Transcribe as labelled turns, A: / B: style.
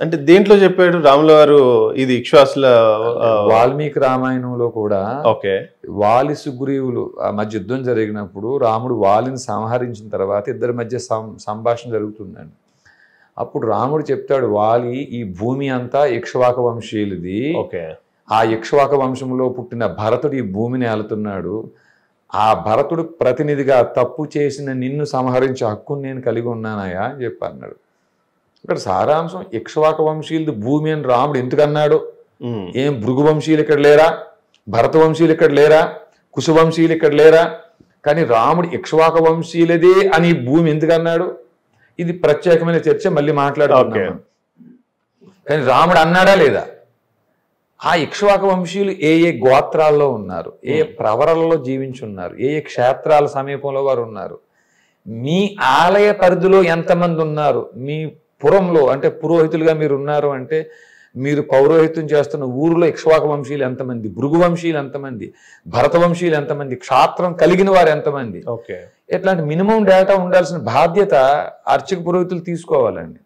A: అంటే దేంట్లో చెప్పాడు రాముల వారు ఇది ఇక్ష్వాసుల
B: వాల్మీకి రామాయణంలో కూడా
A: ఓకే
B: వాలి సుగ్రీవులు ఆ మధ్య యుద్ధం జరిగినప్పుడు రాముడు వాలిని సంహరించిన తర్వాత ఇద్దరి మధ్య సంభాషణ జరుగుతుందండి. అప్పుడు రాముడు చెప్తాడు, వాలి ఈ భూమి అంతా ఇక్ష్వాక వంశీయులది,
A: ఓకే
B: ఆ ఇక్ష్వాక వంశంలో పుట్టిన భరతుడు ఈ భూమిని ఏలుతున్నాడు, ఆ భరతుడు ప్రతినిధిగా తప్పు చేసిన నిన్ను సంహరించే హక్కును నేను కలిగి ఉన్నానయా అని చెప్పి అన్నాడు. ఇక్కడ సారాంశం ఇక్ష్వాక వంశీయులది భూమి అని రాముడు ఎందుకన్నాడు? ఏం భృగు వంశీయులు ఇక్కడ లేరా, భరత వంశీయులు ఇక్కడ లేరా, కుశవంశీయులు ఇక్కడ లేరా? కానీ రాముడు ఇక్ష్వాక వంశీయులదే అని భూమి ఎందుకన్నాడు? ఇది ప్రత్యేకమైన చర్చ, మళ్ళీ మాట్లాడుతున్నాం. కానీ రాముడు అన్నాడా లేదా? ఆ ఇక్ష్వాక వంశీయులు ఏ ఏ గోత్రాల్లో ఉన్నారు, ఏ ప్రవరలలో జీవించున్నారు, ఏ ఏ క్షేత్రాల సమీపంలో వారు ఉన్నారు, మీ ఆలయ పరిధిలో ఎంతమంది ఉన్నారు, మీ పురంలో అంటే పురోహితులుగా మీరు ఉన్నారు అంటే మీరు పౌరోహిత్యం చేస్తున్న ఊరిలో ఇక్ష్వాక వంశీయులు ఎంతమంది, భృగు వంశీయులు ఎంతమంది, భరత వంశీయులు ఎంతమంది, క్షాత్రం కలిగిన వారు ఎంతమంది, ఇట్లాంటి మినిమం డేటా ఉండాల్సిన బాధ్యత అర్చక పురోహితులు తీసుకోవాలండి.